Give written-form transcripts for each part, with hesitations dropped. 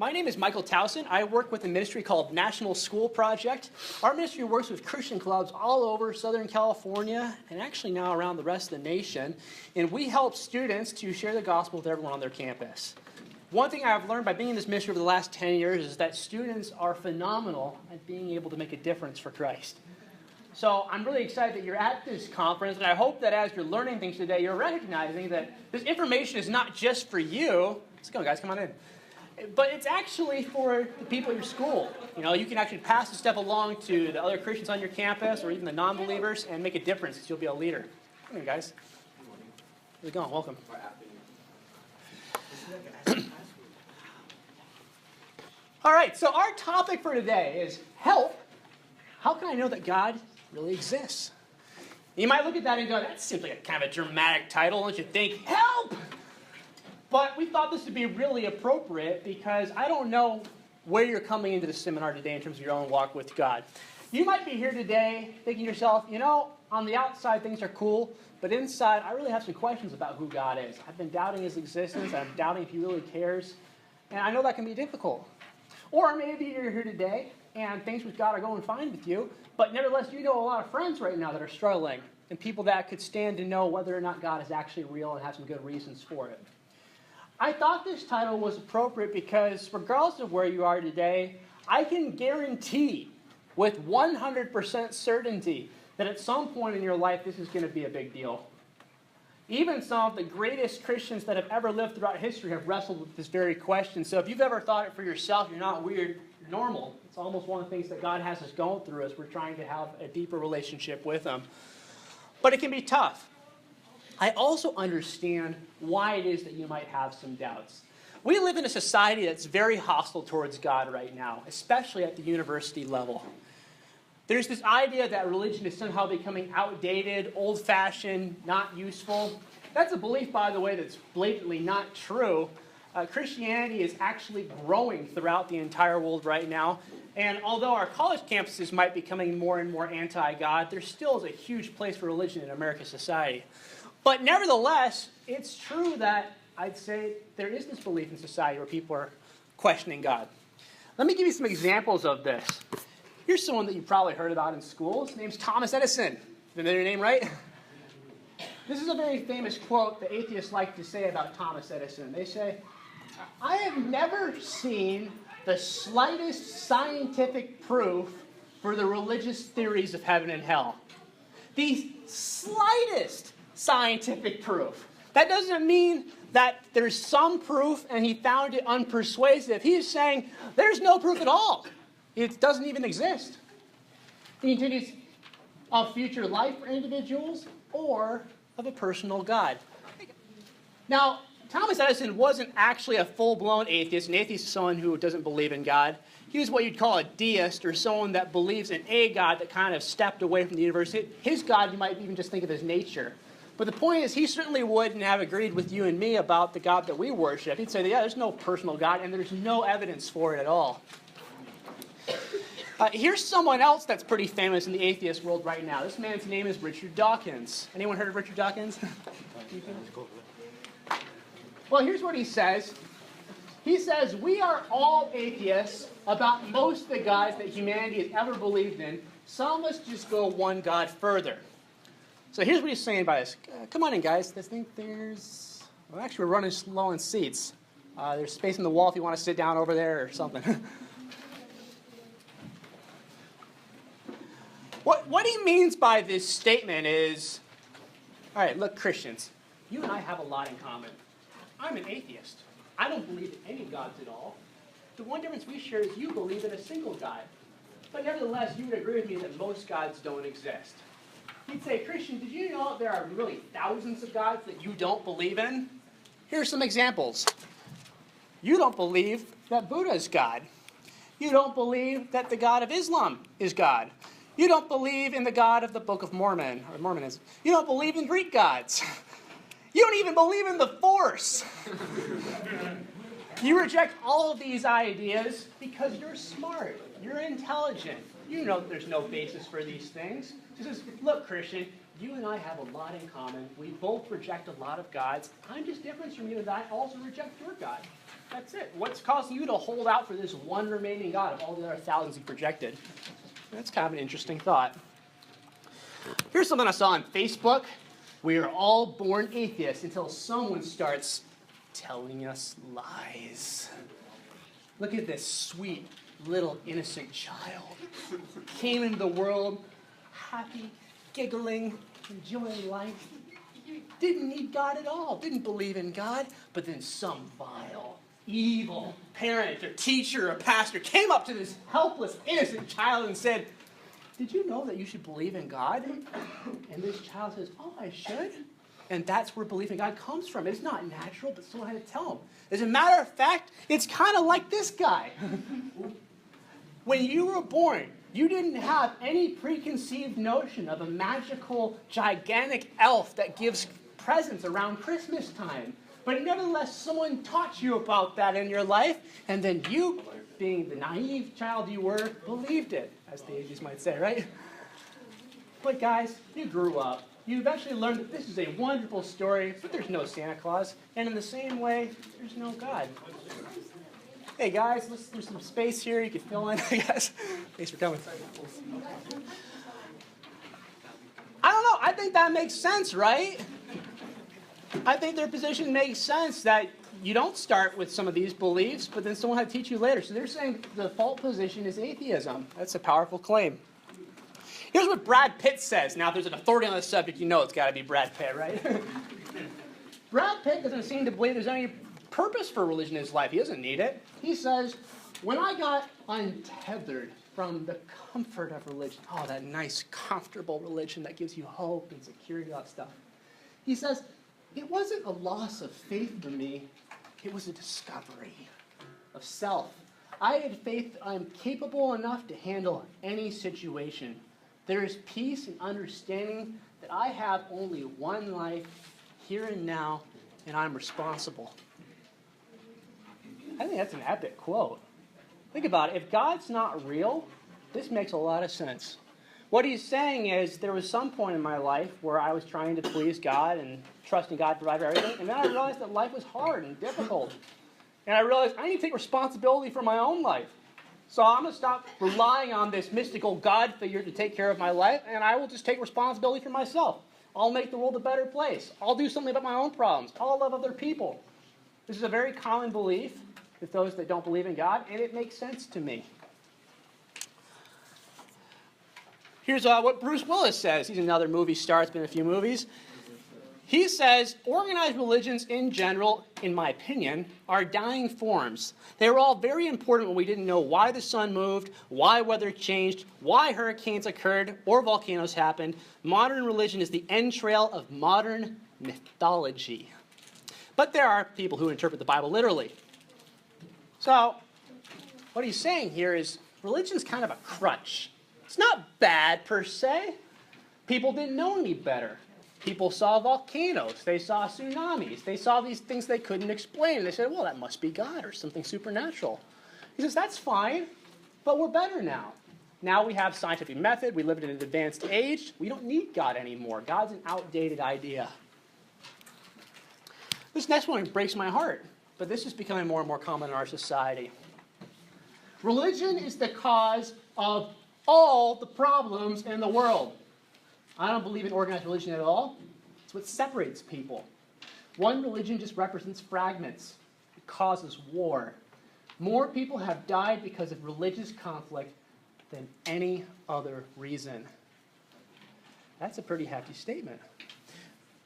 My name is Michael Towson. I work with a ministry called National School Project. Our ministry works with Christian clubs all over Southern California and actually now around the rest of the nation. And we help students to share the gospel with everyone on their campus. One thing I've learned by being in this ministry over the last 10 years is that students are phenomenal at being able to make a difference for Christ. So I'm really excited that you're at this conference, and I hope that as you're learning things today, you're recognizing that this information is not just for you. Let's go, guys, come on in. But it's actually for the people at your school. You know, you can actually pass the stuff along to the other Christians on your campus or even the non-believers and make a difference because you'll be a leader. Come here, guys. How's it going? Welcome. All right, so our topic for today is help. How can I know that God really exists? You might look at that and go, that's simply a kind of a dramatic title, don't you think? Help! But we thought this would be really appropriate because I don't know where you're coming into the seminar today in terms of your own walk with God. You might be here today thinking to yourself, you know, on the outside things are cool, but inside I really have some questions about who God is. I've been doubting his existence. I'm doubting if he really cares. And I know that can be difficult. Or maybe you're here today and things with God are going fine with you, but nevertheless you know a lot of friends right now that are struggling and people that could stand to know whether or not God is actually real and have some good reasons for it. I thought this title was appropriate because regardless of where you are today, I can guarantee with 100% certainty that at some point in your life this is going to be a big deal. Even some of the greatest Christians that have ever lived throughout history have wrestled with this very question. So if you've ever thought it for yourself, you're not weird, you're normal. It's almost one of the things that God has us going through as we're trying to have a deeper relationship with him. But it can be tough. I also understand why it is that you might have some doubts. We live in a society that's very hostile towards God right now, especially at the university level. There's this idea that religion is somehow becoming outdated, old-fashioned, not useful. That's a belief, by the way, that's blatantly not true. Christianity is actually growing throughout the entire world right now. And although our college campuses might be becoming more and more anti-God, there still is a huge place for religion in American society. But nevertheless, it's true that I'd say there is this belief in society where people are questioning God. Let me give you some examples of this. Here's someone that you probably heard about in school. His name's Thomas Edison. Did I know your name right? This is a very famous quote the atheists like to say about Thomas Edison. They say, "I have never seen the slightest scientific proof for the religious theories of heaven and hell." The slightest scientific proof. That doesn't mean that there's some proof and he found it unpersuasive. He's saying there's no proof at all. It doesn't even exist. He continues, of future life for individuals or of a personal God. Now, Thomas Edison wasn't actually a full-blown atheist. An atheist is someone who doesn't believe in God. He was what you'd call a deist, or someone that believes in a God that kind of stepped away from the universe. His God, you might even just think of as nature. But the point is, he certainly wouldn't have agreed with you and me about the God that we worship. He'd say, yeah, there's no personal God, and there's no evidence for it at all. Here's someone else that's pretty famous in the atheist world right now. This man's name is Richard Dawkins. Anyone heard of Richard Dawkins? Well, here's what he says. He says, we are all atheists about most of the gods that humanity has ever believed in. Some of us just go one God further. So here's what he's saying by this. Come on in, guys. I think there's... Well, actually, we're running low on seats. There's space in the wall if you want to sit down over there or something. What he means by this statement is, all right, look, Christians, you and I have a lot in common. I'm an atheist. I don't believe in any gods at all. The one difference we share is you believe in a single God. But nevertheless, you would agree with me that most gods don't exist. He'd say, Christian, did you know there are really thousands of gods that you don't believe in? Here are some examples. You don't believe that Buddha is God. You don't believe that the God of Islam is God. You don't believe in the God of the Book of Mormon, or Mormonism. You don't believe in Greek gods. You don't even believe in the Force. You reject all of these ideas because you're smart. You're intelligent. You know there's no basis for these things. He says, look, Christian, you and I have a lot in common. We both reject a lot of gods. I'm just different from you, and I also reject your God. That's it. What's causing you to hold out for this one remaining God of all the other thousands you projected? That's kind of an interesting thought. Here's something I saw on Facebook. We are all born atheists until someone starts telling us lies. Look at this sweet, little, innocent child. Came into the world happy, giggling, enjoying life. Didn't need God at all. Didn't believe in God. But then some vile, evil parent or teacher or pastor came up to this helpless, innocent child and said, "Did you know that you should believe in God?" And this child says, "Oh, I should." And that's where belief in God comes from. It's not natural, but someone had to tell him. As a matter of fact, it's kind of like this guy. When you were born, you didn't have any preconceived notion of a magical, gigantic elf that gives presents around Christmas time. But nevertheless, someone taught you about that in your life, and then you, being the naive child you were, believed it, as the atheists might say, right? But guys, you grew up. You eventually learned that this is a wonderful story, but there's no Santa Claus. And in the same way, there's no God. Hey guys, there's some space here you can fill in, I guess. Thanks for coming. I don't know, I think that makes sense, right? I think their position makes sense that you don't start with some of these beliefs, but then someone had to teach you later. So they're saying the default position is atheism. That's a powerful claim. Here's what Brad Pitt says. Now, if there's an authority on this subject, you know it's got to be Brad Pitt, right? Brad Pitt doesn't seem to believe there's any purpose for religion in his life. He doesn't need it. He says, when I got untethered from the comfort of religion, oh, that nice, comfortable religion that gives you hope and security, all that stuff. He says, it wasn't a loss of faith for me. It was a discovery of self. I had faith that I'm capable enough to handle any situation. There is peace and understanding that I have only one life, here and now, and I'm responsible. I think that's an epic quote. Think about it. If God's not real, this makes a lot of sense. What he's saying is there was some point in my life where I was trying to please God and trusting God to provide for everything, and then I realized that life was hard and difficult. And I realized I need to take responsibility for my own life. So I'm going to stop relying on this mystical God figure to take care of my life, and I will just take responsibility for myself. I'll make the world a better place. I'll do something about my own problems. I'll love other people. This is a very common belief with those that don't believe in God, and it makes sense to me. Here's what Bruce Willis says. He's another movie star. It's been in a few movies. He says, organized religions in general, in my opinion, are dying forms. They were all very important when we didn't know why the sun moved, why weather changed, why hurricanes occurred, or volcanoes happened. Modern religion is the entrail of modern mythology. But there are people who interpret the Bible literally. So, what he's saying here is religion's kind of a crutch. It's not bad per se. People didn't know any better. People saw volcanoes, they saw tsunamis, they saw these things they couldn't explain. And they said, well, that must be God or something supernatural. He says, that's fine, but we're better now. Now we have scientific method, we live in an advanced age, we don't need God anymore. God's an outdated idea. This next one breaks my heart, but this is becoming more and more common in our society. Religion is the cause of all the problems in the world. I don't believe in organized religion at all. It's what separates people. One religion just represents fragments. It causes war. More people have died because of religious conflict than any other reason. That's a pretty hefty statement.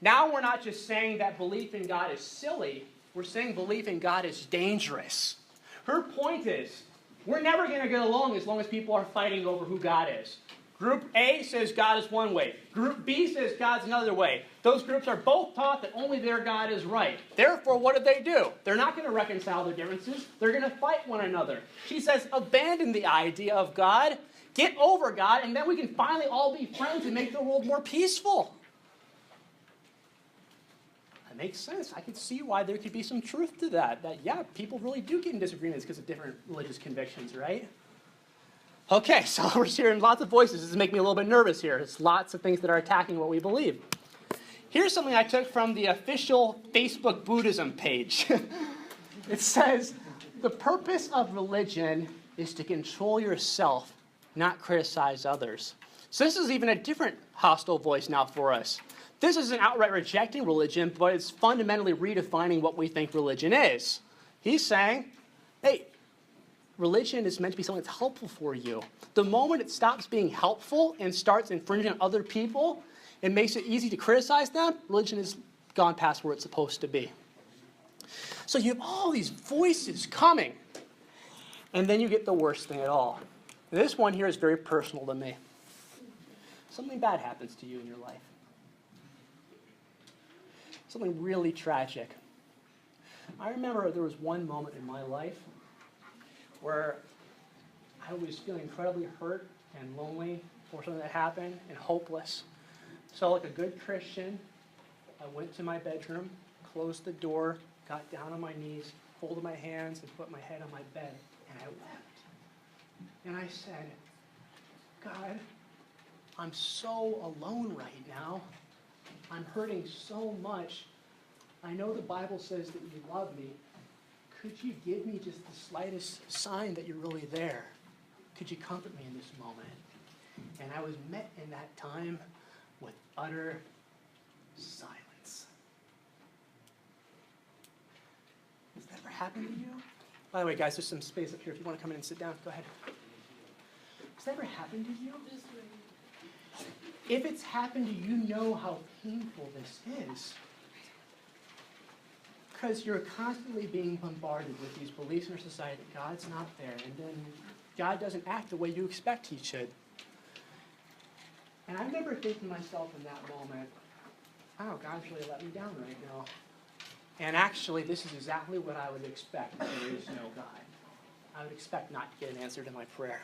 Now we're not just saying that belief in God is silly. We're saying belief in God is dangerous. Her point is, we're never going to get along as people are fighting over who God is. Group A says God is one way. Group B says God's another way. Those groups are both taught that only their God is right. Therefore, what do? They're not going to reconcile their differences. They're going to fight one another. She says, abandon the idea of God. Get over God, and then we can finally all be friends and make the world more peaceful. That makes sense. I could see why there could be some truth to that. That, yeah, people really do get in disagreements because of different religious convictions, right? Okay, so we're hearing lots of voices. This is making me a little bit nervous here. There's lots of things that are attacking what we believe. Here's something I took from the official Facebook Buddhism page. It says, the purpose of religion is to control yourself, not criticize others. So this is even a different hostile voice now for us. This isn't outright rejecting religion, but it's fundamentally redefining what we think religion is. He's saying, hey, religion is meant to be something that's helpful for you. The moment it stops being helpful and starts infringing on other people and makes it easy to criticize them, religion has gone past where it's supposed to be. So you have all these voices coming, and then you get the worst thing at all. And this one here is very personal to me. Something bad happens to you in your life. Something really tragic. I remember there was one moment in my life where I was feeling incredibly hurt and lonely for something that happened and hopeless. So like a good Christian, I went to my bedroom, closed the door, got down on my knees, folded my hands, and put my head on my bed, and I wept. And I said, God, I'm so alone right now. I'm hurting so much. I know the Bible says that you love me. Could you give me just the slightest sign that you're really there? Could you comfort me in this moment? And I was met in that time with utter silence. Has that ever happened to you? By the way, guys, there's some space up here. If you want to come in and sit down, go ahead. Has that ever happened to you? If it's happened to you, you know how painful this is. Because you're constantly being bombarded with these beliefs in our society that God's not there, and then God doesn't act the way you expect he should. And I remember thinking to myself in that moment, oh, God's really let me down right now. And actually, this is exactly what I would expect if there is no God. I would expect not to get an answer to my prayer.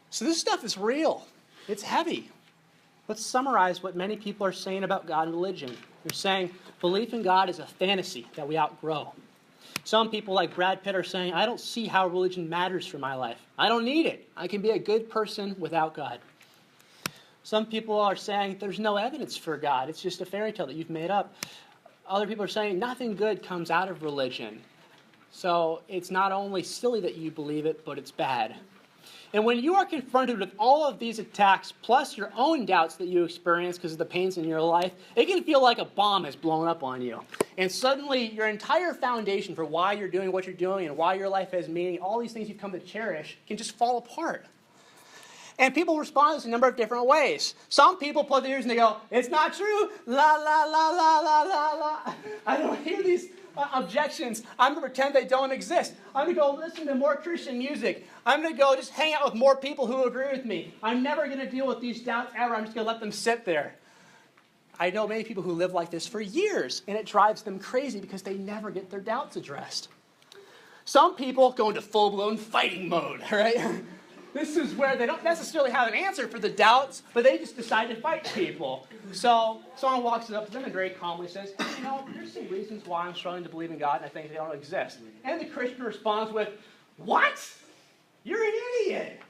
So this stuff is real. It's heavy. Let's summarize what many people are saying about God and religion. They're saying belief in God is a fantasy that we outgrow. Some people like Brad Pitt are saying, I don't see how religion matters for my life. I don't need it. I can be a good person without God. Some people are saying there's no evidence for God. It's just a fairy tale that you've made up. Other people are saying nothing good comes out of religion. So it's not only silly that you believe it, but it's bad. And when you are confronted with all of these attacks, plus your own doubts that you experience because of the pains in your life, it can feel like a bomb has blown up on you. And suddenly your entire foundation for why you're doing what you're doing and why your life has meaning, all these things you've come to cherish, can just fall apart. And people respond to this in a number of different ways. Some people plug their ears and they go, it's not true, la, la, la, la, la, la, la. I don't hear these objections. I'm going to pretend they don't exist. I'm going to go listen to more Christian music. I'm going to go just hang out with more people who agree with me. I'm never going to deal with these doubts ever. I'm just going to let them sit there. I know many people who live like this for years, and it drives them crazy because they never get their doubts addressed. Some people go into full-blown fighting mode, right? This is where they don't necessarily have an answer for the doubts, but they just decide to fight people. So someone walks up to them and very calmly says, hey, there's some reasons why I'm struggling to believe in God, and I think they don't exist. And the Christian responds with, what? You're an idiot.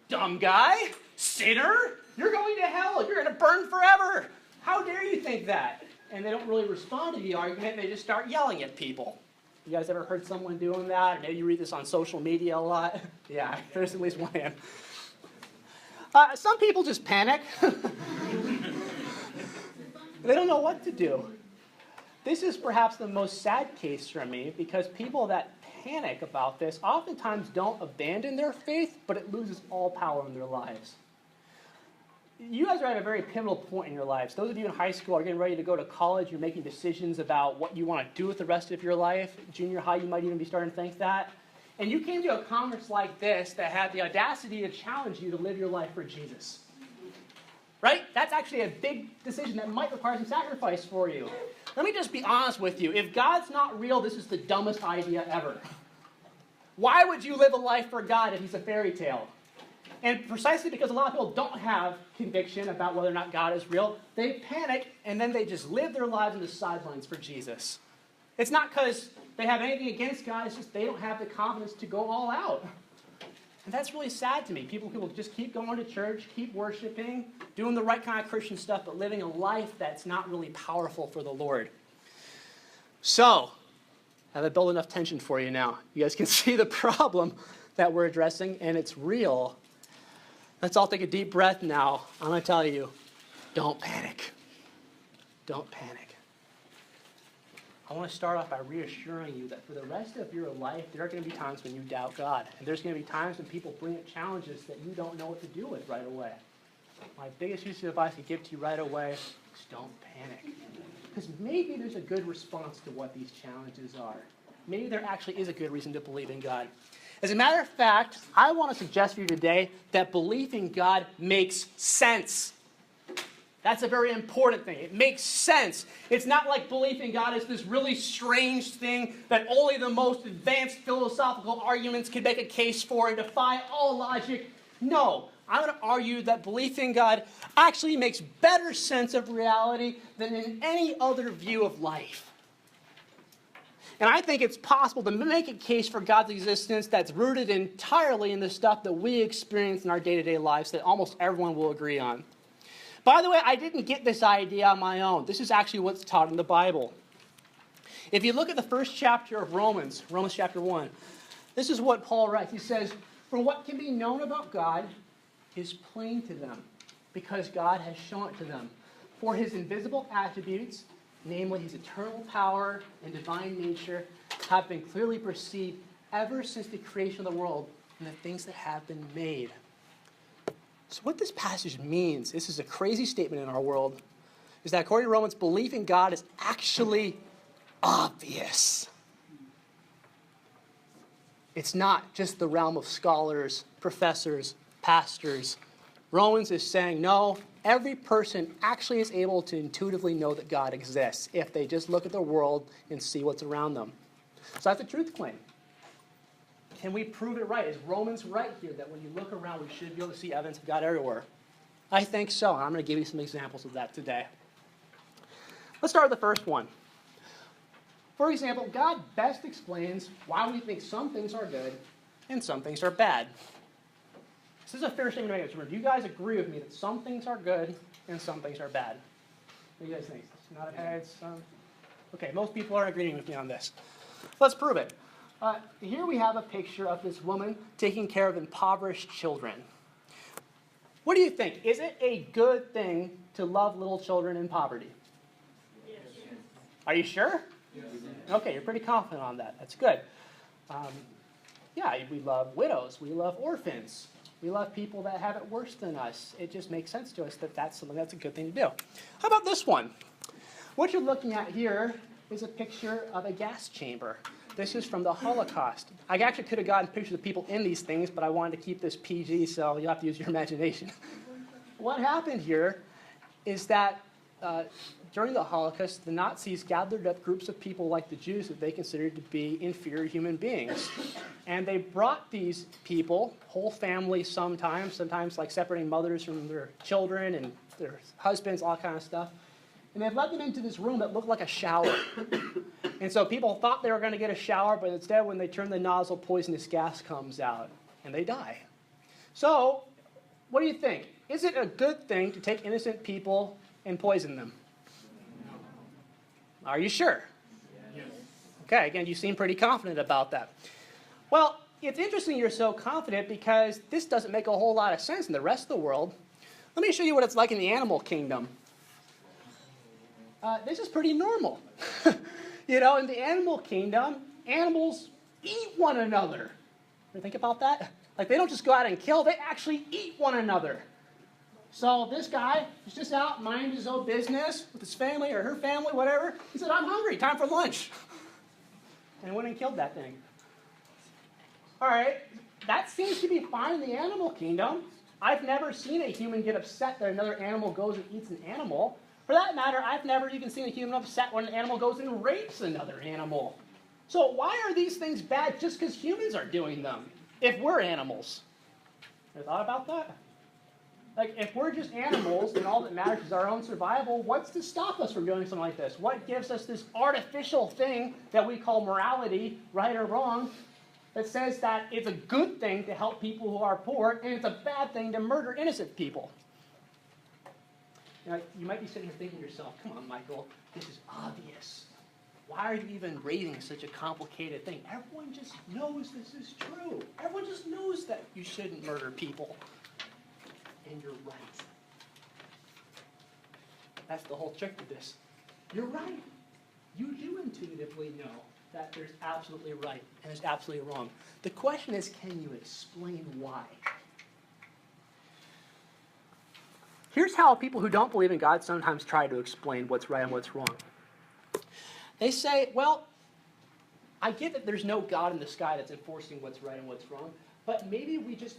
Dumb guy. Sinner. You're going to hell. You're going to burn forever. How dare you think that? And they don't really respond to the argument. They just start yelling at people. You guys ever heard someone doing that? Or maybe you read this on social media a lot. Yeah, there's at least one hand. Some people just panic. They don't know what to do. This is perhaps the most sad case for me because people that panic about this oftentimes don't abandon their faith, but it loses all power in their lives. You guys are at a very pivotal point in your lives. Those of you in high school are getting ready to go to college. You're making decisions about what you want to do with the rest of your life. Junior high, you might even be starting to think that. And you came to a conference like this that had the audacity to challenge you to live your life for Jesus. Right? That's actually a big decision that might require some sacrifice for you. Let me just be honest with you. If God's not real, this is the dumbest idea ever. Why would you live a life for God if he's a fairy tale? And precisely because a lot of people don't have conviction about whether or not God is real, they panic and then they just live their lives on the sidelines for Jesus. It's not because they have anything against God, it's just they don't have the confidence to go all out. And that's really sad to me. People just keep going to church, keep worshiping, doing the right kind of Christian stuff, but living a life that's not really powerful for the Lord. So, Have I built enough tension for you now? You guys can see the problem that we're addressing, and it's real. Let's all take a deep breath now. I'm going to tell you, don't panic. Don't panic. I want to start off by reassuring you that for the rest of your life, there are going to be times when you doubt God. And there's going to be times when people bring up challenges that you don't know what to do with right away. My biggest piece of advice I give to you right away is don't panic. Because maybe there's a good response to what these challenges are. Maybe there actually is a good reason to believe in God. As a matter of fact, I want to suggest for you today that belief in God makes sense. That's a very important thing. It makes sense. It's not like belief in God is this really strange thing that only the most advanced philosophical arguments can make a case for and defy all logic. No, I'm going to argue that belief in God actually makes better sense of reality than in any other view of life. And I think it's possible to make a case for God's existence that's rooted entirely in the stuff that we experience in our day-to-day lives that almost everyone will agree on. By the way, I didn't get this idea on my own. This is actually what's taught in the Bible. If you look at the first chapter of Romans chapter 1, this is what Paul writes. He says, "For what can be known about God is plain to them, because God has shown it to them. For his invisible attributes, namely his eternal power and divine nature, have been clearly perceived ever since the creation of the world and the things that have been made." So what this passage means, this is a crazy statement in our world, is that according to Romans, belief in God is actually obvious. It's not just the realm of scholars, professors, pastors. Romans is saying, no, every person actually is able to intuitively know that God exists if they just look at the world and see what's around them. So that's a truth claim. Can we prove it right? Is Romans right here that when you look around, we should be able to see evidence of God everywhere? I think so, and I'm going to give you some examples of that today. Let's start with the first one. For example, God best explains why we think some things are good and some things are bad. This is a fair statement to make. Do you guys agree with me that some things are good and some things are bad? What do you guys think? Not heads? Okay, most people are agreeing with me on this. Let's prove it. Here we have a picture of this woman taking care of impoverished children. What do you think? Is it a good thing to love little children in poverty? Yes. Are you sure? Yes. Okay, you're pretty confident on that. That's good. Yeah, we love widows. We love orphans. We love people that have it worse than us. It just makes sense to us that that's something that's a good thing to do. How about this one? What you're looking at here is a picture of a gas chamber. This is from the Holocaust. I actually could have gotten pictures of people in these things, but I wanted to keep this PG, so you'll have to use your imagination. What happened here is that during the Holocaust, the Nazis gathered up groups of people like the Jews that they considered to be inferior human beings. And they brought these people, whole families sometimes like separating mothers from their children and their husbands, all kind of stuff. And they led them into this room that looked like a shower. And so people thought they were going to get a shower, but instead when they turn the nozzle, poisonous gas comes out, and they die. So, what do you think? Is it a good thing to take innocent people and poison them? No. Are you sure? Yes. Okay, again, you seem pretty confident about that. Well, it's interesting you're so confident because this doesn't make a whole lot of sense in the rest of the world. Let me show you what it's like in the animal kingdom. This is pretty normal. You know, in the animal kingdom, animals eat one another. You think about that? Like, they don't just go out and kill, they actually eat one another. So this guy is just out minding his own business with his family or her family, whatever. He said, "I'm hungry, time for lunch." And went and killed that thing. All right, that seems to be fine in the animal kingdom. I've never seen a human get upset that another animal goes and eats an animal. For that matter, I've never even seen a human upset when an animal goes and rapes another animal. So why are these things bad just because humans are doing them, if we're animals? Ever thought about that? Like, if we're just animals and all that matters is our own survival, what's to stop us from doing something like this? What gives us this artificial thing that we call morality, right or wrong, that says that it's a good thing to help people who are poor and it's a bad thing to murder innocent people? Now, you might be sitting here thinking to yourself, come on, Michael, this is obvious. Why are you even raising such a complicated thing? Everyone just knows this is true. Everyone just knows that you shouldn't murder people. And you're right. That's the whole trick to this. You're right. You do intuitively know that there's absolutely right and there's absolutely wrong. The question is, can you explain why? Here's how people who don't believe in God sometimes try to explain what's right and what's wrong. They say, well, I get that there's no God in the sky that's enforcing what's right and what's wrong, but maybe we just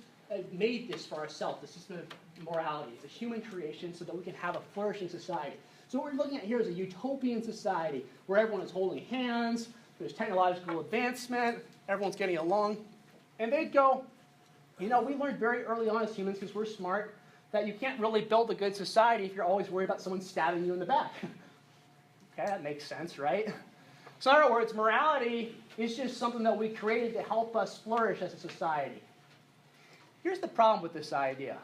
made this for ourselves, the system of morality. It's a human creation so that we can have a flourishing society. So what we're looking at here is a utopian society where everyone is holding hands, there's technological advancement, everyone's getting along. And they'd go, we learned very early on as humans, because we're smart, that you can't really build a good society if you're always worried about someone stabbing you in the back. Okay, that makes sense, right? So in other words, morality is just something that we created to help us flourish as a society. Here's the problem with this idea.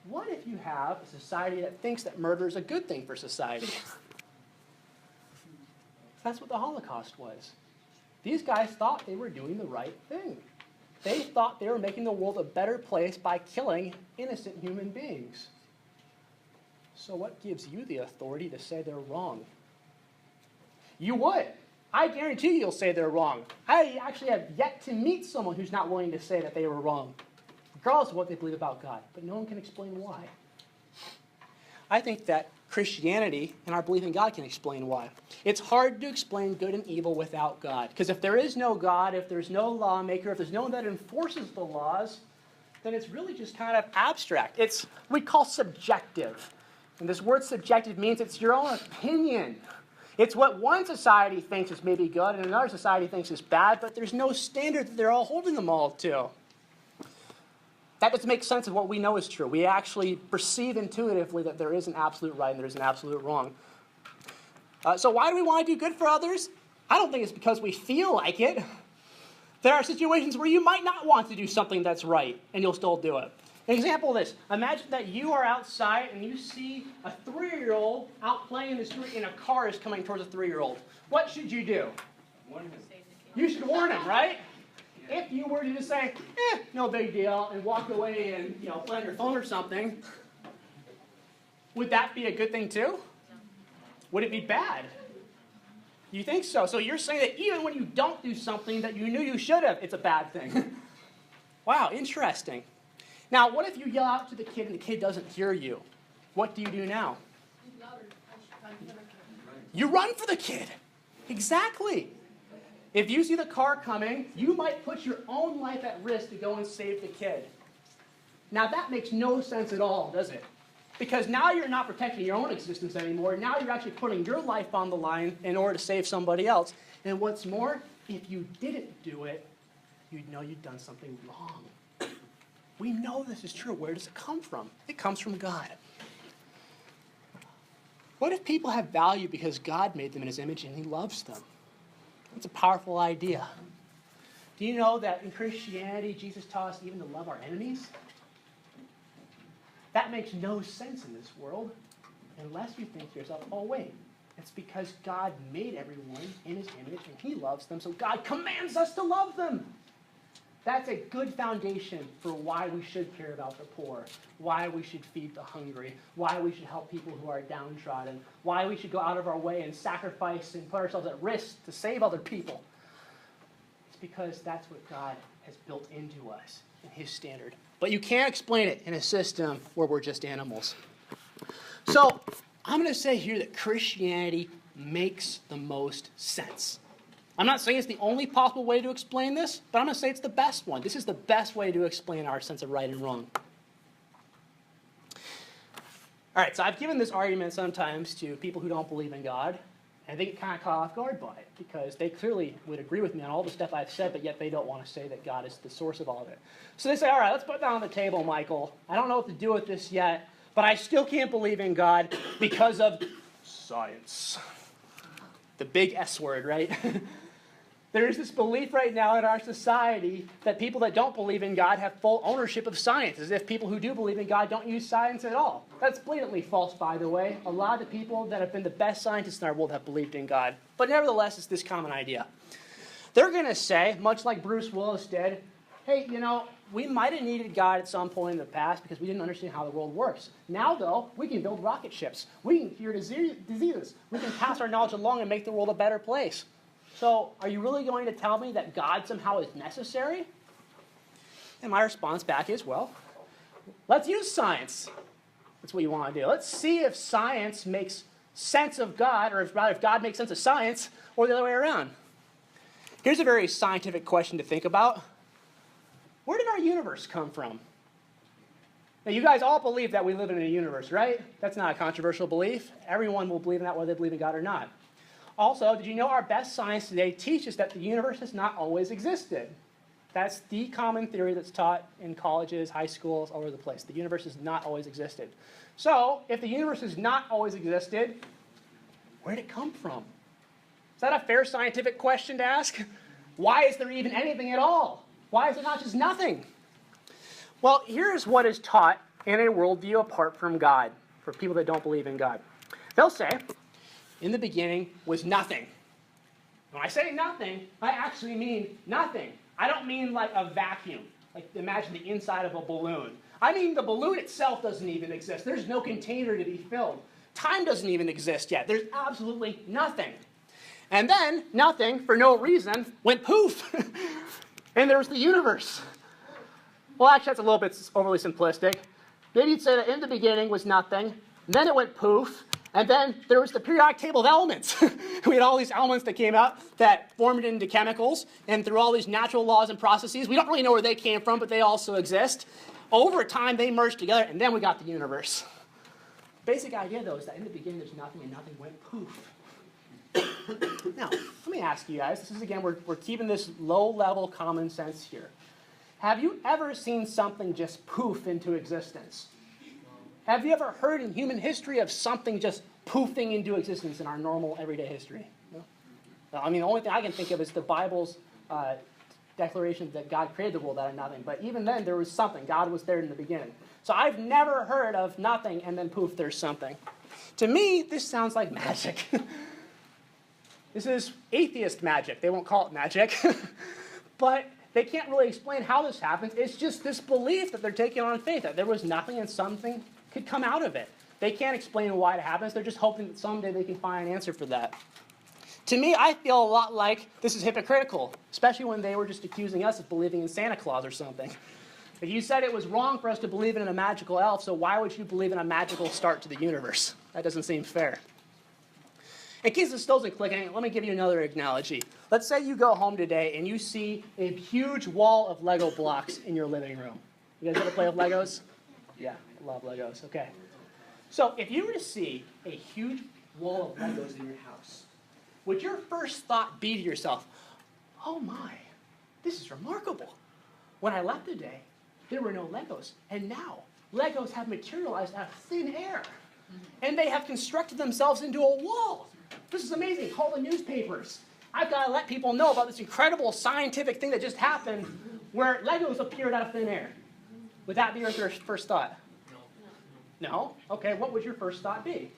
What if you have a society that thinks that murder is a good thing for society? That's what the Holocaust was. These guys thought they were doing the right thing. They thought they were making the world a better place by killing innocent human beings. So what gives you the authority to say they're wrong? You would. I guarantee you'll say they're wrong. I actually have yet to meet someone who's not willing to say that they were wrong, regardless of what they believe about God. But no one can explain why. I think that Christianity and our belief in God can explain why. It's hard to explain good and evil without God. Because if there is no God, if there's no lawmaker, if there's no one that enforces the laws, then it's really just kind of abstract. It's what we call subjective. And this word subjective means it's your own opinion. It's what one society thinks is maybe good and another society thinks is bad, but there's no standard that they're all holding them all to. That doesn't make sense of what we know is true. We actually perceive intuitively that there is an absolute right and there is an absolute wrong. So why do we want to do good for others? I don't think it's because we feel like it. There are situations where you might not want to do something that's right, and you'll still do it. An example of this, imagine that you are outside and you see a 3-year-old out playing in the street and a car is coming towards a 3-year-old. What should you do? Warn him. You should warn him, right? If you were to just say, no big deal, and walk away and play on your phone or something, would that be a good thing too? No. Would it be bad? You think so? So you're saying that even when you don't do something that you knew you should have, it's a bad thing. Wow, interesting. Now, what if you yell out to the kid and the kid doesn't hear you? What do you do now? You run for the kid. Exactly. If you see the car coming, you might put your own life at risk to go and save the kid. Now, that makes no sense at all, does it? Because now you're not protecting your own existence anymore. Now you're actually putting your life on the line in order to save somebody else. And what's more, if you didn't do it, you'd know you'd done something wrong. We know this is true. Where does it come from? It comes from God. What if people have value because God made them in his image and he loves them? It's a powerful idea. Do you know that in Christianity, Jesus taught us even to love our enemies? That makes no sense in this world unless you think to yourself, oh wait, it's because God made everyone in his image and he loves them, so God commands us to love them. That's a good foundation for why we should care about the poor, why we should feed the hungry, why we should help people who are downtrodden, why we should go out of our way and sacrifice and put ourselves at risk to save other people. It's because that's what God has built into us in his standard. But you can't explain it in a system where we're just animals. So I'm going to say here that Christianity makes the most sense. I'm not saying it's the only possible way to explain this, but I'm going to say it's the best one. This is the best way to explain our sense of right and wrong. All right, so I've given this argument sometimes to people who don't believe in God, and they get kind of caught off guard by it, because they clearly would agree with me on all the stuff I've said, but yet they don't want to say that God is the source of all of it. So they say, all right, let's put that on the table, Michael. I don't know what to do with this yet, but I still can't believe in God because of science. The big S word, right? There's this belief right now in our society that people that don't believe in God have full ownership of science, as if people who do believe in God don't use science at all. That's blatantly false, by the way. A lot of the people that have been the best scientists in our world have believed in God. But nevertheless, it's this common idea. They're going to say, much like Bruce Willis did, hey, we might have needed God at some point in the past because we didn't understand how the world works. Now, though, we can build rocket ships. We can cure diseases. We can pass our knowledge along and make the world a better place. So, are you really going to tell me that God somehow is necessary? And my response back is, well, let's use science. That's what you want to do. Let's see if science makes sense of God, or if God makes sense of science, or the other way around. Here's a very scientific question to think about. Where did our universe come from? Now, you guys all believe that we live in a universe, right? That's not a controversial belief. Everyone will believe in that whether they believe in God or not. Also, did you know our best science today teaches that the universe has not always existed? That's the common theory that's taught in colleges, high schools, all over the place. The universe has not always existed. So, if the universe has not always existed, where did it come from? Is that a fair scientific question to ask? Why is there even anything at all? Why is it not just nothing? Well, here's what is taught in a worldview apart from God, for people that don't believe in God. They'll say, in the beginning was nothing. When I say nothing, I actually mean nothing. I don't mean like a vacuum, like imagine the inside of a balloon. I mean the balloon itself doesn't even exist. There's no container to be filled. Time doesn't even exist yet. There's absolutely nothing. And then nothing, for no reason, went poof. And there was the universe. Well, actually, that's a little bit overly simplistic. Maybe you'd say that in the beginning was nothing, then it went poof, and then there was the periodic table of elements. We had all these elements that came out that formed into chemicals, and through all these natural laws and processes, we don't really know where they came from, but they also exist. Over time, they merged together, and then we got the universe. Basic idea, though, is that in the beginning there's nothing, and nothing went poof. Now, let me ask you guys, this is again, we're keeping this low-level common sense here. Have you ever seen something just poof into existence? Have you ever heard in human history of something just poofing into existence in our normal everyday history? No? I mean, the only thing I can think of is the Bible's declaration that God created the world out of nothing. But even then, there was something. God was there in the beginning. So I've never heard of nothing and then poof, there's something. To me, this sounds like magic. This is atheist magic. They won't call it magic. But they can't really explain how this happens. It's just this belief that they're taking on faith, that there was nothing and something could come out of it. They can't explain why it happens. They're just hoping that someday they can find an answer for that. To me, I feel a lot like this is hypocritical, especially when they were just accusing us of believing in Santa Claus or something. If you said it was wrong for us to believe in a magical elf, so why would you believe in a magical start to the universe? That doesn't seem fair. In case this still isn't clicking, let me give you another analogy. Let's say you go home today and you see a huge wall of Lego blocks in your living room. You guys ever play with Legos? Yeah, I love Legos. Okay. So if you were to see a huge wall of Legos in your house, would your first thought be to yourself, oh my, this is remarkable. When I left today, there were no Legos, and now Legos have materialized out of thin air, and they have constructed themselves into a wall. This is amazing. Call the newspapers. I've got to let people know about this incredible scientific thing that just happened where Legos appeared out of thin air. Would that be your first thought? No. No? Okay, what would your first thought be?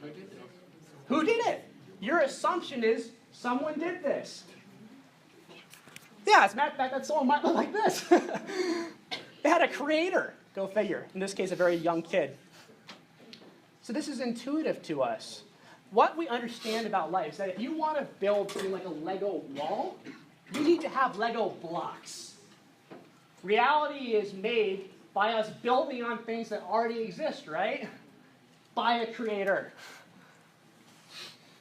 Who did it? Your assumption is someone did this. Yeah, as a matter of fact, that someone might look like this. They had a creator. Go figure. In this case, a very young kid. So this is intuitive to us. What we understand about life is that if you want to build something like a Lego wall, you need to have Lego blocks. Reality is made by us building on things that already exist, right? By a creator.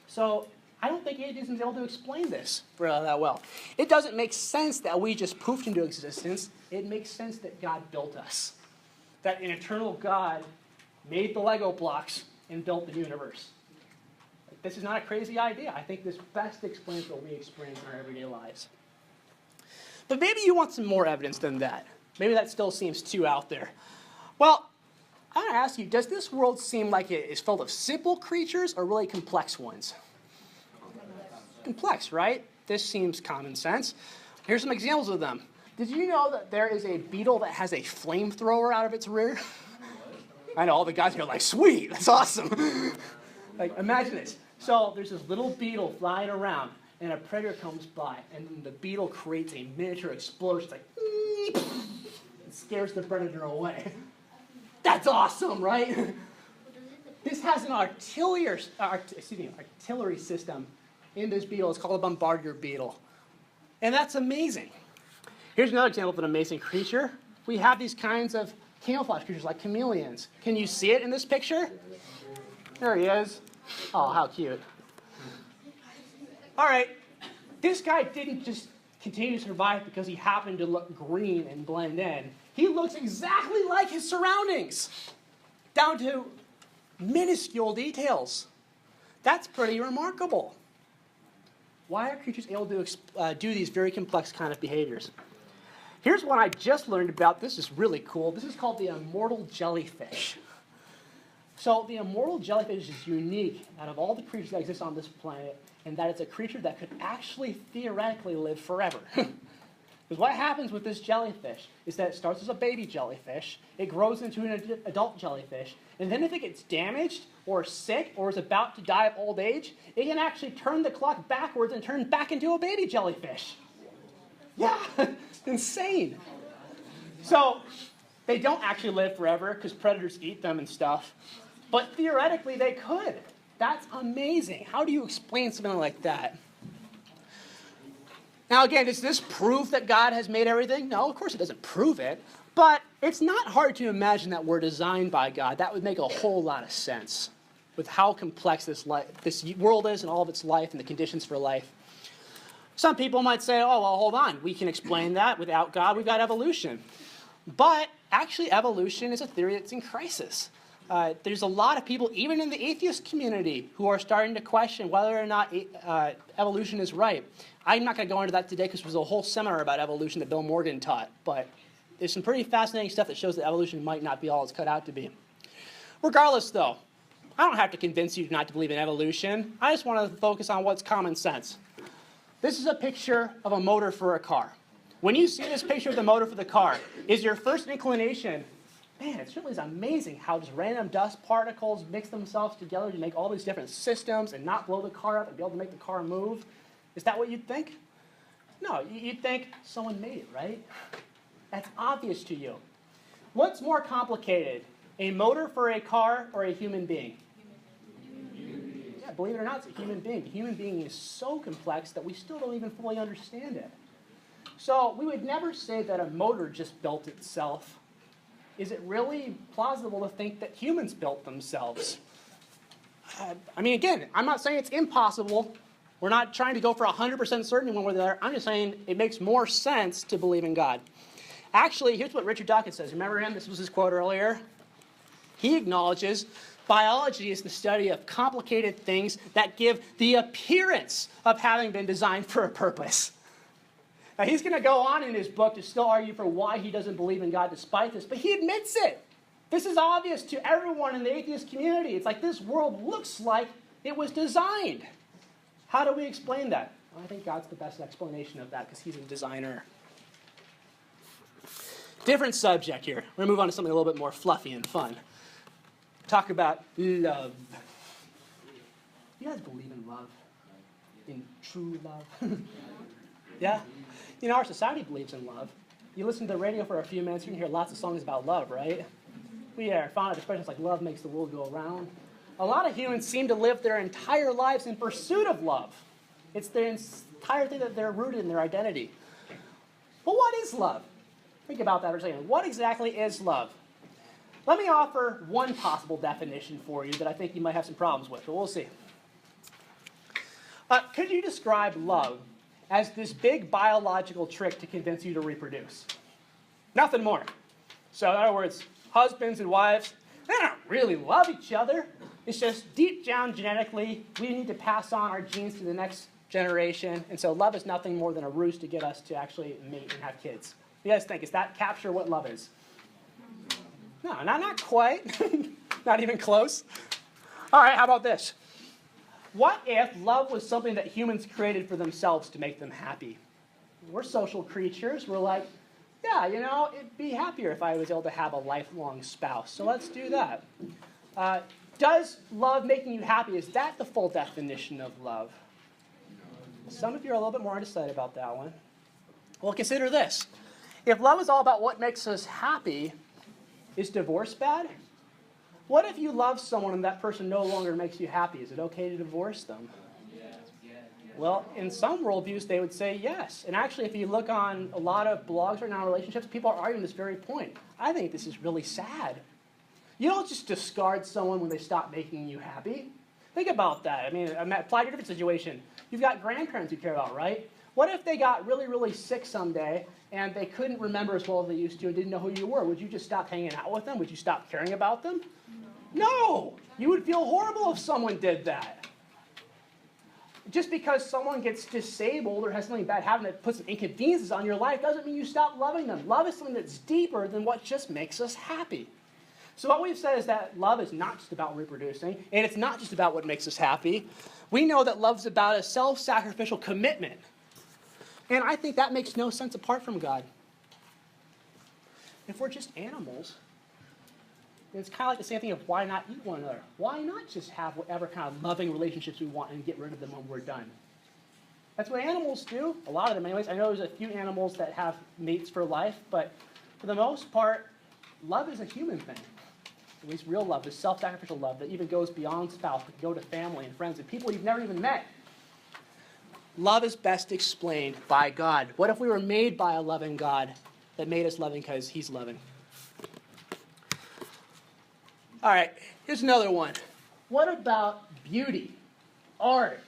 So I don't think atheism is able to explain this that well. It doesn't make sense that we just poofed into existence. It makes sense that God built us. That an eternal God made the Lego blocks and built the universe. This is not a crazy idea. I think this best explains what we experience in our everyday lives. But maybe you want some more evidence than that. Maybe that still seems too out there. Well, I want to ask you, does this world seem like it is full of simple creatures or really complex ones? Complex, right? This seems common sense. Here's some examples of them. Did you know that there is a beetle that has a flamethrower out of its rear? I know, all the guys here are like, sweet, that's awesome. Like, imagine this. So there's this little beetle flying around, and a predator comes by, and then the beetle creates a miniature explosion. It's like, it scares the predator away. That's awesome, right? This has an artillery system in this beetle. It's called a bombardier beetle. And that's amazing. Here's another example of an amazing creature. We have these kinds of camouflage creatures like chameleons. Can you see it in this picture? There he is. Oh, how cute. All right. This guy didn't just continue to survive because he happened to look green and blend in. He looks exactly like his surroundings, down to minuscule details. That's pretty remarkable. Why are creatures able to do these very complex kind of behaviors? Here's one I just learned about. This is really cool. This is called the immortal jellyfish. So the immortal jellyfish is unique out of all the creatures that exist on this planet, in that it's a creature that could actually theoretically live forever. Because what happens with this jellyfish is that it starts as a baby jellyfish, it grows into an adult jellyfish, and then if it gets damaged or sick or is about to die of old age, it can actually turn the clock backwards and turn back into a baby jellyfish. Yeah, insane. So they don't actually live forever because predators eat them and stuff, but theoretically they could. That's amazing. How do you explain something like that? Now, again, does this prove that God has made everything? No, of course it doesn't prove it. But it's not hard to imagine that we're designed by God. That would make a whole lot of sense with how complex this world is and all of its life and the conditions for life. Some people might say, oh, well, hold on. We can explain that. Without God, we've got evolution. But actually, evolution is a theory that's in crisis. There's a lot of people, even in the atheist community, who are starting to question whether or not evolution is right. I'm not going to go into that today because there's a whole seminar about evolution that Bill Morgan taught. But there's some pretty fascinating stuff that shows that evolution might not be all it's cut out to be. Regardless, though, I don't have to convince you not to believe in evolution. I just want to focus on what's common sense. This is a picture of a motor for a car. When you see this picture of the motor for the car, is your first inclination, man, it certainly is amazing how just random dust particles mix themselves together to make all these different systems and not blow the car up and be able to make the car move? Is that what you'd think? No, you'd think someone made it, right? That's obvious to you. What's more complicated, a motor for a car or a human being? Yeah, believe it or not, it's a human being. The human being is so complex that we still don't even fully understand it. So we would never say that a motor just built itself. Is it really plausible to think that humans built themselves? I mean, again, I'm not saying it's impossible. We're not trying to go for 100% certainty one way or the other. I'm just saying it makes more sense to believe in God. Actually, here's what Richard Dawkins says. Remember him? This was his quote earlier. He acknowledges biology is the study of complicated things that give the appearance of having been designed for a purpose. Now, he's going to go on in his book to still argue for why he doesn't believe in God despite this, but he admits it. This is obvious to everyone in the atheist community. It's like this world looks like it was designed. How do we explain that? Well, I think God's the best explanation of that because he's a designer. Different subject here. We're going to move on to something a little bit more fluffy and fun. Talk about love. You guys believe in love? In true love? Yeah? You know, our society believes in love. You listen to the radio for a few minutes, you can hear lots of songs about love, right? We are fond of expressions like love makes the world go round. A lot of humans seem to live their entire lives in pursuit of love. It's the entire thing that they're rooted in their identity. But what is love? Think about that for a second. What exactly is love? Let me offer one possible definition for you that I think you might have some problems with, but we'll see. Could you describe love as this big biological trick to convince you to reproduce? Nothing more. So in other words, husbands and wives, they don't really love each other. It's just deep down genetically, we need to pass on our genes to the next generation. And so love is nothing more than a ruse to get us to actually mate and have kids. You guys think, does that capture what love is? No, not quite. Not even close. All right, how about this? What if love was something that humans created for themselves to make them happy? We're social creatures. We're like, yeah, it'd be happier if I was able to have a lifelong spouse. So let's do that. Does love making you happy, is that the full definition of love? Some of you are a little bit more undecided about that one. Well, consider this. If love is all about what makes us happy, is divorce bad? What if you love someone and that person no longer makes you happy? Is it okay to divorce them? Well, in some worldviews, they would say yes. And actually, if you look on a lot of blogs right now on relationships, people are arguing this very point. I think this is really sad. You don't just discard someone when they stop making you happy. Think about that. I mean, apply to a different situation. You've got grandparents you care about, right? What if they got really, really sick someday and they couldn't remember as well as they used to and didn't know who you were? Would you just stop hanging out with them? Would you stop caring about them? No! You would feel horrible if someone did that. Just because someone gets disabled or has something bad happen that puts some inconveniences on your life doesn't mean you stop loving them. Love is something that's deeper than what just makes us happy. So what we've said is that love is not just about reproducing, and it's not just about what makes us happy. We know that love's about a self-sacrificial commitment. And I think that makes no sense apart from God. If we're just animals, it's kind of like the same thing of why not eat one another? Why not just have whatever kind of loving relationships we want and get rid of them when we're done? That's what animals do. A lot of them anyways. I know there's a few animals that have mates for life, but for the most part, love is a human thing. At least real love, this self-sacrificial love that even goes beyond spouse, but can go to family and friends and people you've never even met. Love is best explained by God. What if we were made by a loving God that made us loving because he's loving? All right, here's another one. What about beauty, art,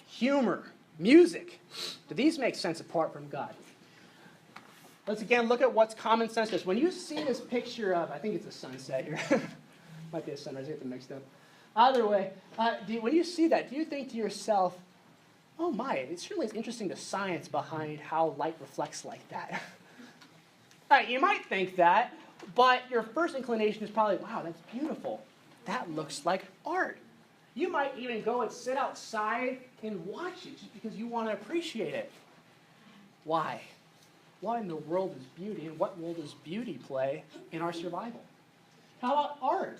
humor, music? Do these make sense apart from God? Let's again look at what's common sense is. When you see this picture of, I think it's a sunset here. Might be a sunrise, I get them mixed up. Either way, when you see that, do you think to yourself, oh my, it certainly is interesting the science behind how light reflects like that. All right, you might think that, but your first inclination is probably, wow, that's beautiful. That looks like art. You might even go and sit outside and watch it just because you want to appreciate it. Why? What in the world is beauty, and what role does beauty play in our survival? How about art?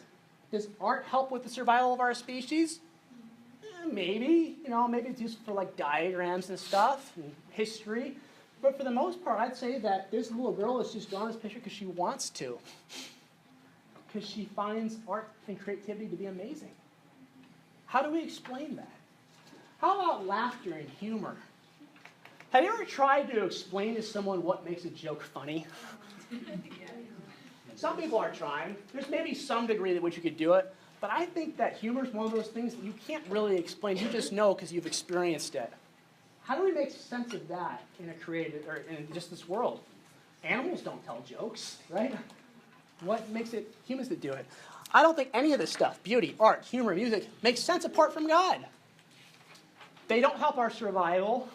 Does art help with the survival of our species? Maybe. Maybe it's useful for like diagrams and stuff, and history. But for the most part, I'd say that this little girl is just drawing this picture because she wants to. Because she finds art and creativity to be amazing. How do we explain that? How about laughter and humor? Have you ever tried to explain to someone what makes a joke funny? Some people are trying. There's maybe some degree to which you could do it. But I think that humor is one of those things that you can't really explain. You just know because you've experienced it. How do we make sense of that in in just this world? Animals don't tell jokes, right? What makes it humans that do it? I don't think any of this stuff, beauty, art, humor, music, makes sense apart from God. They don't help our survival.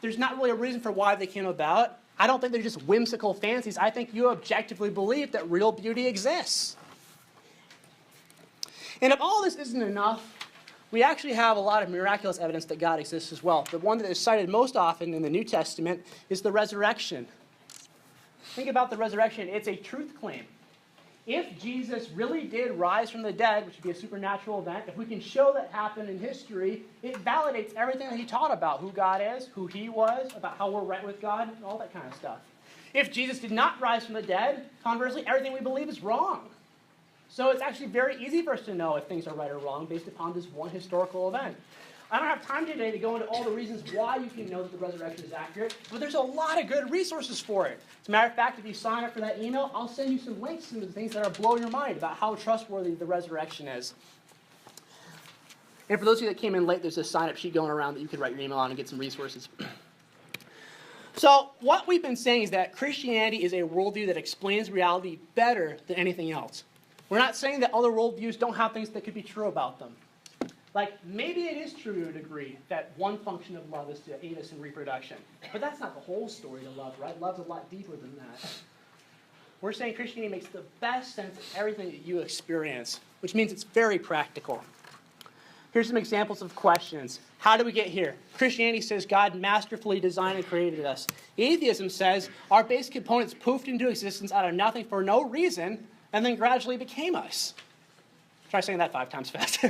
There's not really a reason for why they came about. I don't think they're just whimsical fancies. I think you objectively believe that real beauty exists. And if all this isn't enough, we actually have a lot of miraculous evidence that God exists as well. The one that is cited most often in the New Testament is the resurrection. Think about the resurrection. It's a truth claim. If Jesus really did rise from the dead, which would be a supernatural event, if we can show that happened in history, it validates everything that he taught about who God is, who he was, about how we're right with God, and all that kind of stuff. If Jesus did not rise from the dead, conversely, everything we believe is wrong. So it's actually very easy for us to know if things are right or wrong based upon this one historical event. I don't have time today to go into all the reasons why you can know that the resurrection is accurate, but there's a lot of good resources for it. As a matter of fact, if you sign up for that email, I'll send you some links to the things that are blowing your mind about how trustworthy the resurrection is. And for those of you that came in late, there's a sign-up sheet going around that you could write your email on and get some resources. So what we've been saying is that Christianity is a worldview that explains reality better than anything else. We're not saying that other worldviews don't have things that could be true about them. Like, maybe it is true to a degree that one function of love is to aid us in reproduction. But that's not the whole story to love, right? Love's a lot deeper than that. We're saying Christianity makes the best sense of everything that you experience, which means it's very practical. Here's some examples of questions. How do we get here? Christianity says God masterfully designed and created us. Atheism says our basic components poofed into existence out of nothing for no reason and then gradually became us. Try saying that 5 times fast.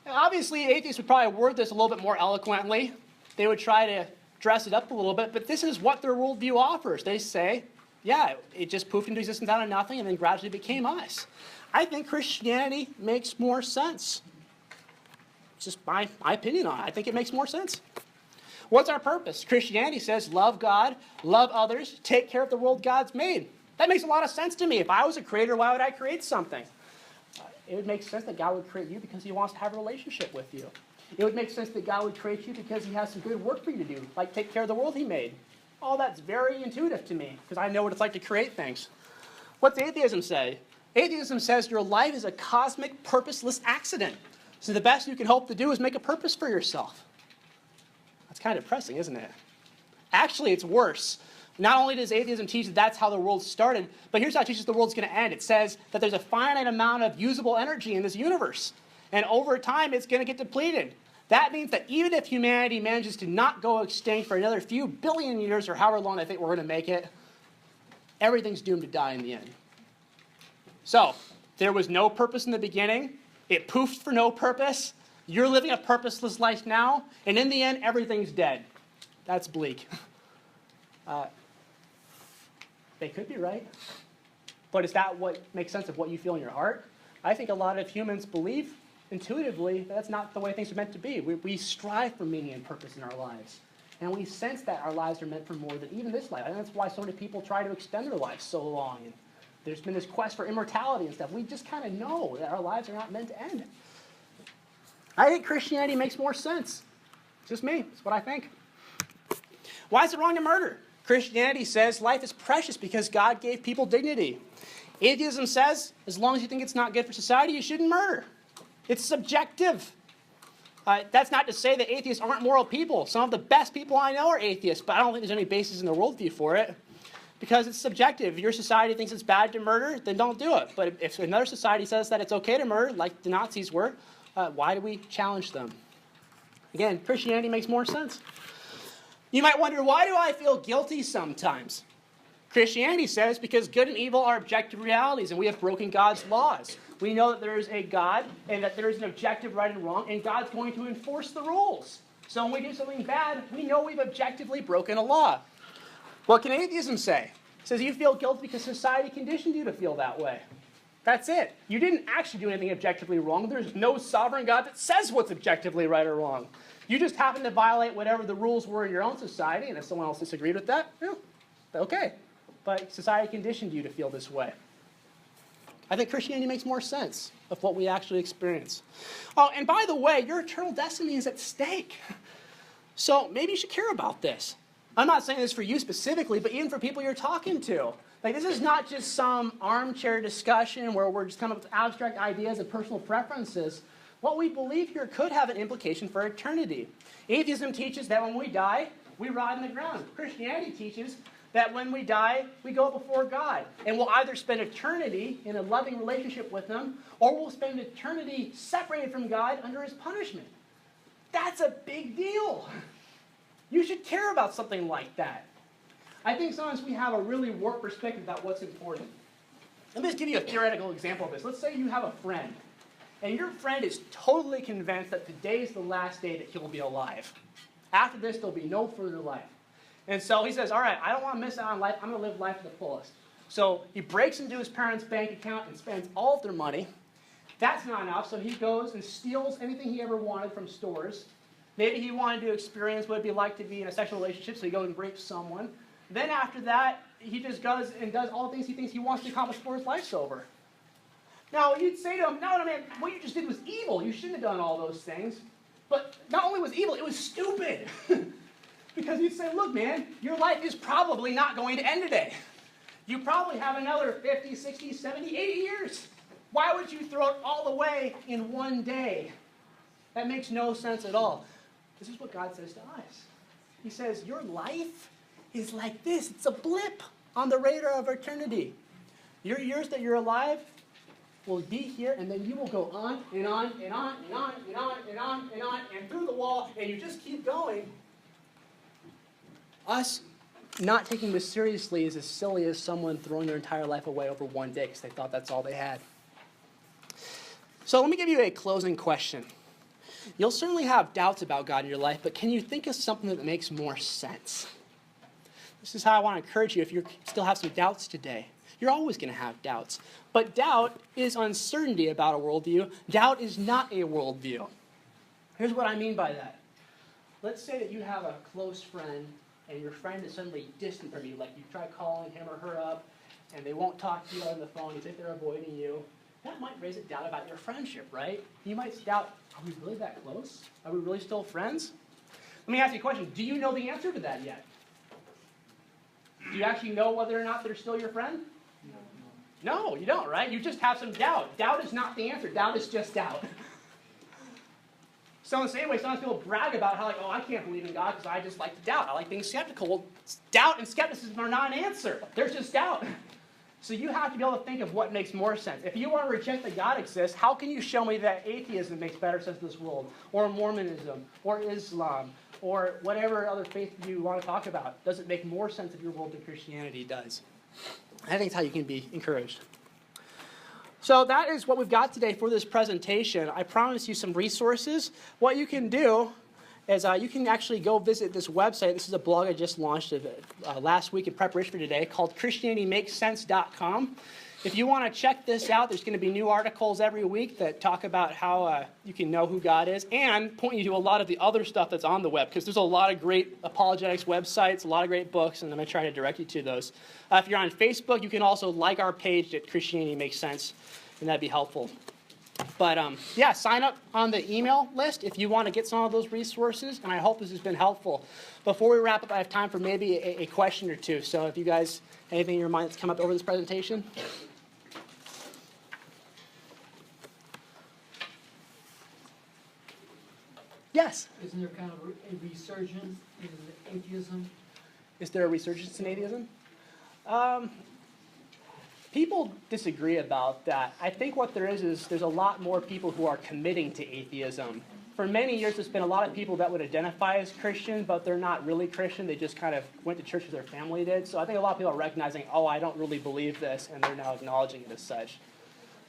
Obviously, atheists would probably word this a little bit more eloquently. They would try to dress it up a little bit, but this is what their worldview offers. They say, yeah, it just poofed into existence out of nothing and then gradually became us. I think Christianity makes more sense. It's just my opinion on it. I think it makes more sense. What's our purpose? Christianity says love God, love others, take care of the world God's made. That makes a lot of sense to me. If I was a creator, why would I create something? It would make sense that God would create you because he wants to have a relationship with you. It would make sense that God would create you because he has some good work for you to do, like take care of the world he made. All that's very intuitive to me because I know what it's like to create things. What's atheism say? Atheism says your life is a cosmic, purposeless accident. So the best you can hope to do is make a purpose for yourself. That's kind of depressing, isn't it? Actually, it's worse. Not only does atheism teach that that's how the world started, but here's how it teaches the world's going to end. It says that there's a finite amount of usable energy in this universe. And over time, it's going to get depleted. That means that even if humanity manages to not go extinct for another few billion years or however long I think we're going to make it, everything's doomed to die in the end. So, there was no purpose in the beginning. It poofed for no purpose. You're living a purposeless life now. And in the end, everything's dead. That's bleak. They could be right. But is that what makes sense of what you feel in your heart? I think a lot of humans believe intuitively that that's not the way things are meant to be. We strive for meaning and purpose in our lives. And we sense that our lives are meant for more than even this life. And that's why so many people try to extend their lives so long. And there's been this quest for immortality and stuff. We just kind of know that our lives are not meant to end. I think Christianity makes more sense. It's just me. It's what I think. Why is it wrong to murder? Christianity says life is precious because God gave people dignity. Atheism says as long as you think it's not good for society, you shouldn't murder. It's subjective. That's not to say that atheists aren't moral people. Some of the best people I know are atheists, but I don't think there's any basis in their worldview for it because it's subjective. If your society thinks it's bad to murder, then don't do it. But if another society says that it's okay to murder, like the Nazis were, why do we challenge them? Again, Christianity makes more sense. You might wonder, why do I feel guilty sometimes? Christianity says because good and evil are objective realities and we have broken God's laws. We know that there is a God and that there is an objective right and wrong and God's going to enforce the rules. So when we do something bad, we know we've objectively broken a law. What can atheism say? It says you feel guilty because society conditioned you to feel that way. That's it. You didn't actually do anything objectively wrong. There's no sovereign God that says what's objectively right or wrong. You just happen to violate whatever the rules were in your own society, and if someone else disagreed with that, well, okay. But society conditioned you to feel this way. I think Christianity makes more sense of what we actually experience. Oh, and by the way, your eternal destiny is at stake. So maybe you should care about this. I'm not saying this for you specifically, but even for people you're talking to. Like, this is not just some armchair discussion where we're just coming up with abstract ideas and personal preferences. What we believe here could have an implication for eternity. Atheism teaches that when we die, we rot in the ground. Christianity teaches that when we die, we go before God. And we'll either spend eternity in a loving relationship with Him, or we'll spend eternity separated from God under His punishment. That's a big deal. You should care about something like that. I think sometimes we have a really warped perspective about what's important. Let me just give you a theoretical example of this. Let's say you have a friend, and your friend is totally convinced that today is the last day that he'll be alive. After this, there'll be no further life. And so he says, all right, I don't want to miss out on life. I'm going to live life to the fullest. So he breaks into his parents' bank account and spends all of their money. That's not enough, so he goes and steals anything he ever wanted from stores. Maybe he wanted to experience what it'd be like to be in a sexual relationship, so he goes and rapes someone. Then after that, he just goes and does all the things he thinks he wants to accomplish before his life's over. Now, you'd say to him, no, man, what you just did was evil. You shouldn't have done all those things. But not only was evil, it was stupid. Because you'd say, look, man, your life is probably not going to end today. You probably have another 50, 60, 70, 80 years. Why would you throw it all away in one day? That makes no sense at all. This is what God says to us. He says, your life is like this. It's a blip on the radar of eternity. Your years that you're alive, will be here, and then you will go on and on and on and on and on and on and on and through the wall, and you just keep going. Us not taking this seriously is as silly as someone throwing their entire life away over one day because they thought that's all they had. So let me give you a closing question. You'll certainly have doubts about God in your life, but can you think of something that makes more sense? This is how I want to encourage you if you still have some doubts today. You're always going to have doubts. But doubt is uncertainty about a worldview. Doubt is not a worldview. Here's what I mean by that. Let's say that you have a close friend, and your friend is suddenly distant from you. Like you try calling him or her up, and they won't talk to you on the phone. You think they're avoiding you. That might raise a doubt about your friendship, right? You might doubt, are we really that close? Are we really still friends? Let me ask you a question. Do you know the answer to that yet? Do you actually know whether or not they're still your friend? No, you don't, right? You just have some doubt. Doubt is not the answer. Doubt is just doubt. So in the same way, sometimes people brag about how, like, oh, I can't believe in God because I just like to doubt. I like being skeptical. Well, doubt and skepticism are not an answer. There's just doubt. So you have to be able to think of what makes more sense. If you want to reject that God exists, how can you show me that atheism makes better sense in this world? Or Mormonism? Or Islam? Or whatever other faith you want to talk about? Does it make more sense of your world than Christianity does? I think it's how you can be encouraged. So that is what we've got today for this presentation. I promise you some resources. What you can do is you can actually go visit this website. This is a blog I just launched last week in preparation for today called ChristianityMakesSense.com. If you want to check this out, there's going to be new articles every week that talk about how you can know who God is and point you to a lot of the other stuff that's on the web, because there's a lot of great apologetics websites, a lot of great books, and I'm going to try to direct you to those. If you're on Facebook, you can also like our page at Christianity Makes Sense, and that'd be helpful. But yeah, sign up on the email list if you want to get some of those resources, and I hope this has been helpful. Before we wrap up, I have time for maybe a question or two. So if you guys, anything in your mind that's come up over this presentation? Yes? Isn't there kind of a resurgence in atheism? Is there a resurgence in atheism? People disagree about that. I think what there is there's a lot more people who are committing to atheism. For many years, there's been a lot of people that would identify as Christian, but they're not really Christian. They just kind of went to church as their family did. So I think a lot of people are recognizing, oh, I don't really believe this, and they're now acknowledging it as such.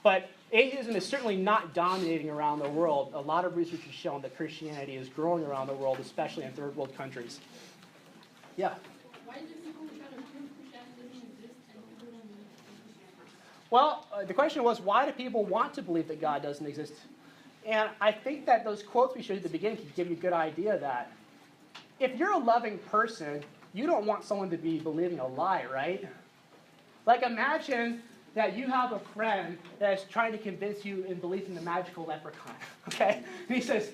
But atheism is certainly not dominating around the world. A lot of research has shown that Christianity is growing around the world, especially in third world countries. Yeah? Why do people try to prove Christianity doesn't exist and people don't believe it? Well, the question was, why do people want to believe that God doesn't exist? And I think that those quotes we showed at the beginning can give you a good idea of that. If you're a loving person, you don't want someone to be believing a lie, right? Like imagine that you have a friend that is trying to convince you in belief in the magical leprechaun, okay? And he says,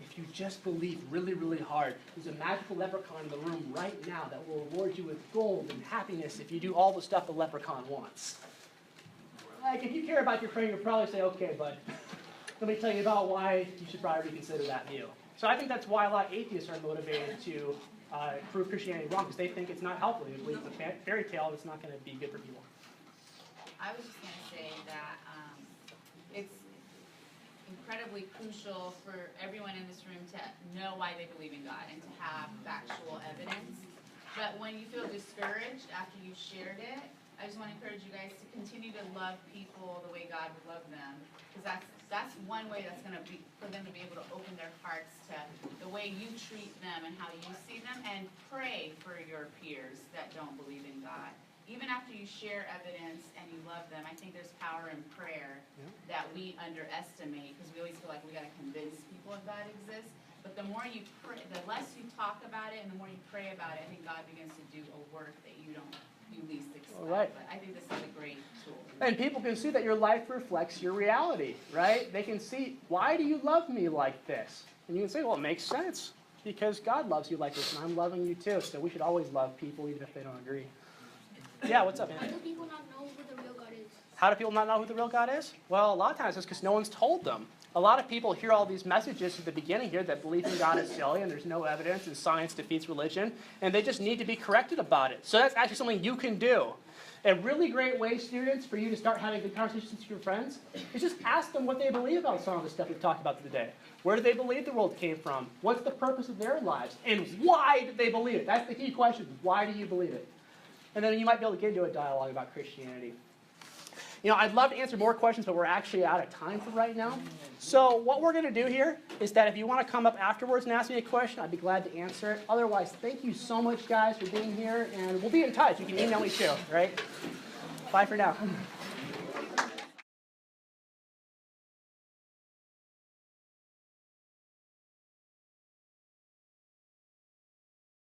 if you just believe really, really hard, there's a magical leprechaun in the room right now that will reward you with gold and happiness if you do all the stuff the leprechaun wants. Like, if you care about your friend, you'll probably say, okay, bud, let me tell you about why you should probably reconsider that view. So I think that's why a lot of atheists are motivated to prove Christianity wrong, because they think it's not helpful. They believe it's a fairy tale that's not going to be good for people. I was just going to say that it's incredibly crucial for everyone in this room to know why they believe in God and to have factual evidence. But when you feel discouraged after you've shared it, I just want to encourage you guys to continue to love people the way God would love them, because that's one way that's going to be for them to be able to open their hearts to the way you treat them and how you see them, and pray for your peers that don't believe in God. Even after you share evidence and you love them, I think there's power in prayer that we underestimate, because we always feel like we got to convince people that God exists. But the more you pray, the less you talk about it, and the more you pray about it, I think God begins to do a work that you least expect. All right. But I think this is a great tool. And people can see that your life reflects your reality, right? They can see, why do you love me like this? And you can say, well, it makes sense, because God loves you like this, and I'm loving you too. So we should always love people, even if they don't agree. Yeah, what's up, man? Why do people not know who the real God is? How do people not know who the real God is? Well, a lot of times it's because no one's told them. A lot of people hear all these messages at the beginning here that belief in God is silly and there's no evidence and science defeats religion, and they just need to be corrected about it. So that's actually something you can do. A really great way, students, for you to start having good conversations with your friends is just ask them what they believe about some of the stuff we've talked about today. Where do they believe the world came from? What's the purpose of their lives? And why did they believe it? That's the key question. Why do you believe it? And then you might be able to get into a dialogue about Christianity. You know, I'd love to answer more questions, but we're actually out of time for right now. So what we're going to do here is that if you want to come up afterwards and ask me a question, I'd be glad to answer it. Otherwise, thank you so much, guys, for being here, and we'll be in touch. You can email me too, right? Bye for now.